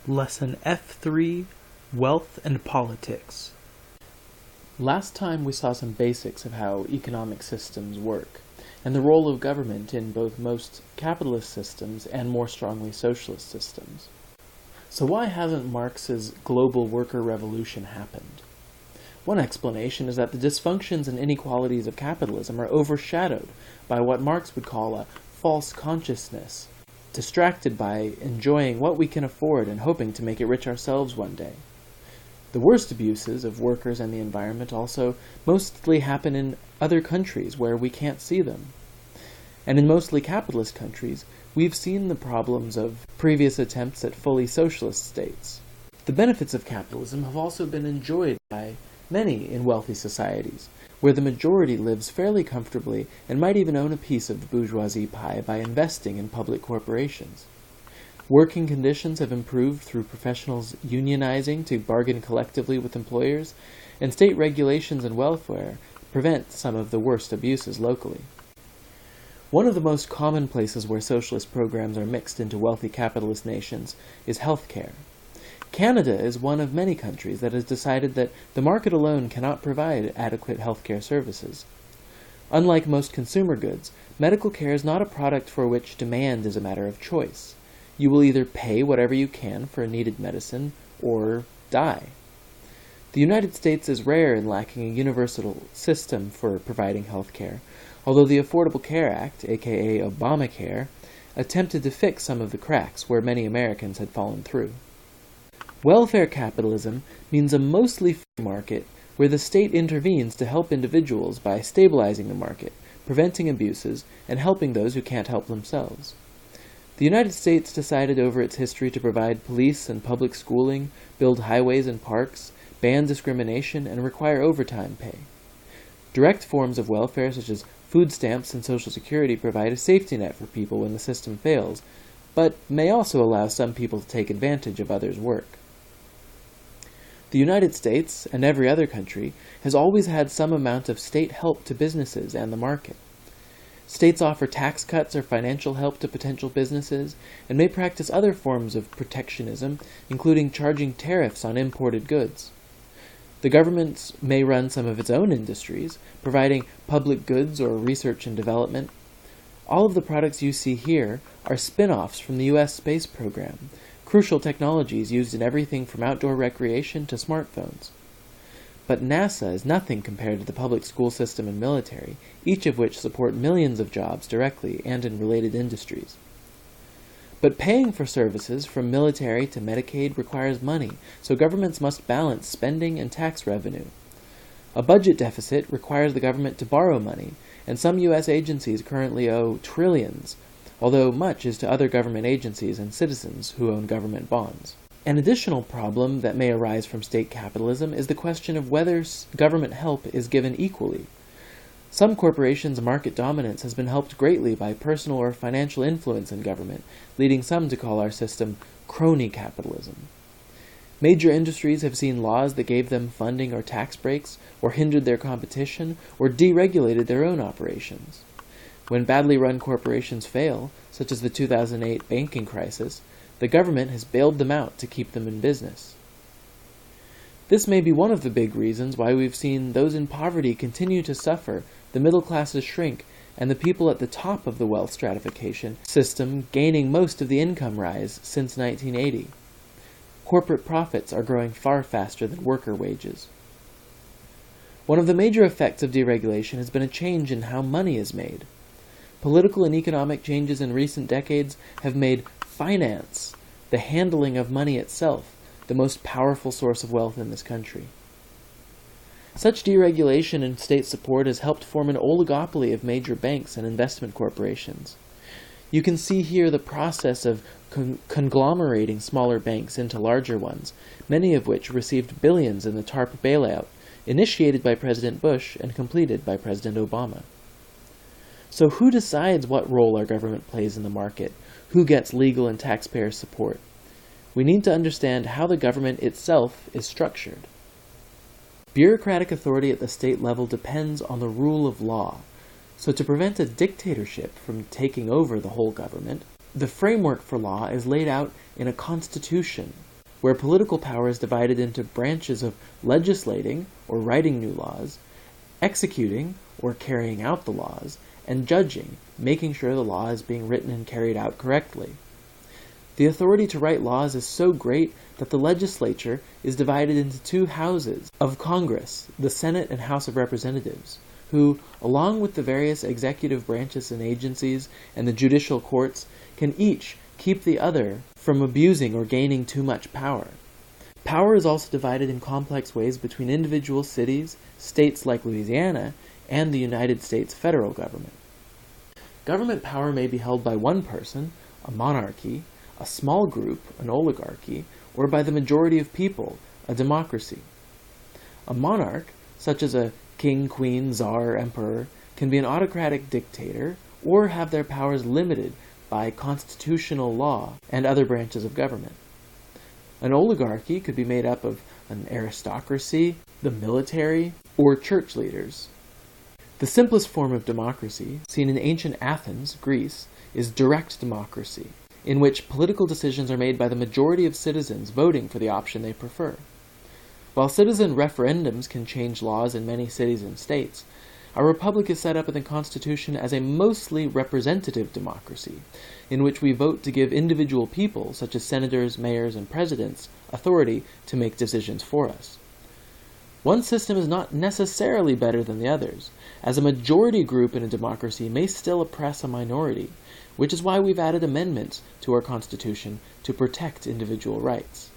Lesson F3, Wealth and Politics. Last time we saw some basics of how economic systems work, and the role of government in both most capitalist systems and more strongly socialist systems. So why hasn't Marx's global worker revolution happened? One explanation is that the dysfunctions and inequalities of capitalism are overshadowed by what Marx would call a false consciousness, distracted by enjoying what we can afford and hoping to make it rich ourselves one day. The worst abuses of workers and the environment also mostly happen in other countries where we can't see them. And in mostly capitalist countries, we've seen the problems of previous attempts at fully socialist states. The benefits of capitalism have also been enjoyed by many in wealthy societies, where the majority lives fairly comfortably and might even own a piece of the bourgeoisie pie by investing in public corporations. Working conditions have improved through professionals unionizing to bargain collectively with employers, and state regulations and welfare prevent some of the worst abuses locally. One of the most common places where socialist programs are mixed into wealthy capitalist nations is healthcare. Canada is one of many countries that has decided that the market alone cannot provide adequate healthcare services. Unlike most consumer goods, medical care is not a product for which demand is a matter of choice. You will either pay whatever you can for a needed medicine or die. The United States is rare in lacking a universal system for providing health care, although the Affordable Care Act, aka Obamacare, attempted to fix some of the cracks where many Americans had fallen through. Welfare capitalism means a mostly free market where the state intervenes to help individuals by stabilizing the market, preventing abuses, and helping those who can't help themselves. The United States decided over its history to provide police and public schooling, build highways and parks, ban discrimination, and require overtime pay. Direct forms of welfare such as food stamps and Social Security provide a safety net for people when the system fails, but may also allow some people to take advantage of others' work. The United States, and every other country, has always had some amount of state help to businesses and the market. States offer tax cuts or financial help to potential businesses, and may practice other forms of protectionism, including charging tariffs on imported goods. The government may run some of its own industries, providing public goods or research and development. All of the products you see here are spin-offs from the U.S. space program, crucial technologies used in everything from outdoor recreation to smartphones. But NASA is nothing compared to the public school system and military, each of which support millions of jobs directly and in related industries. But paying for services from military to Medicaid requires money, so governments must balance spending and tax revenue. A budget deficit requires the government to borrow money, and some U.S. agencies currently owe trillions, although much is to other government agencies and citizens who own government bonds. An additional problem that may arise from state capitalism is the question of whether government help is given equally. Some corporations' market dominance has been helped greatly by personal or financial influence in government, leading some to call our system crony capitalism. Major industries have seen laws that gave them funding or tax breaks, or hindered their competition, or deregulated their own operations. When badly run corporations fail, such as the 2008 banking crisis, the government has bailed them out to keep them in business. This may be one of the big reasons why we've seen those in poverty continue to suffer, the middle classes shrink, and the people at the top of the wealth stratification system gaining most of the income rise since 1980. Corporate profits are growing far faster than worker wages. One of the major effects of deregulation has been a change in how money is made. Political and economic changes in recent decades have made finance, the handling of money itself, the most powerful source of wealth in this country. Such deregulation and state support has helped form an oligopoly of major banks and investment corporations. You can see here the process of conglomerating smaller banks into larger ones, many of which received billions in the TARP bailout, initiated by President Bush and completed by President Obama. So who decides what role our government plays in the market? Who gets legal and taxpayer support? We need to understand how the government itself is structured. Bureaucratic authority at the state level depends on the rule of law. So to prevent a dictatorship from taking over the whole government, the framework for law is laid out in a constitution, where political power is divided into branches of legislating, or writing new laws, executing, or carrying out the laws, and judging, making sure the law is being written and carried out correctly. The authority to write laws is so great that the legislature is divided into two houses of Congress, the Senate and House of Representatives, who, along with the various executive branches and agencies and the judicial courts, can each keep the other from abusing or gaining too much power. Power is also divided in complex ways between individual cities, states like Louisiana, and the United States federal government. Government power may be held by one person, a monarchy, a small group, an oligarchy, or by the majority of people, a democracy. A monarch, such as a king, queen, czar, emperor, can be an autocratic dictator or have their powers limited by constitutional law and other branches of government. An oligarchy could be made up of an aristocracy, the military, or church leaders. The simplest form of democracy, seen in ancient Athens, Greece, is direct democracy, in which political decisions are made by the majority of citizens voting for the option they prefer. While citizen referendums can change laws in many cities and states, our republic is set up in the Constitution as a mostly representative democracy, in which we vote to give individual people, such as senators, mayors, and presidents, authority to make decisions for us. One system is not necessarily better than the others, as a majority group in a democracy may still oppress a minority, which is why we've added amendments to our Constitution to protect individual rights.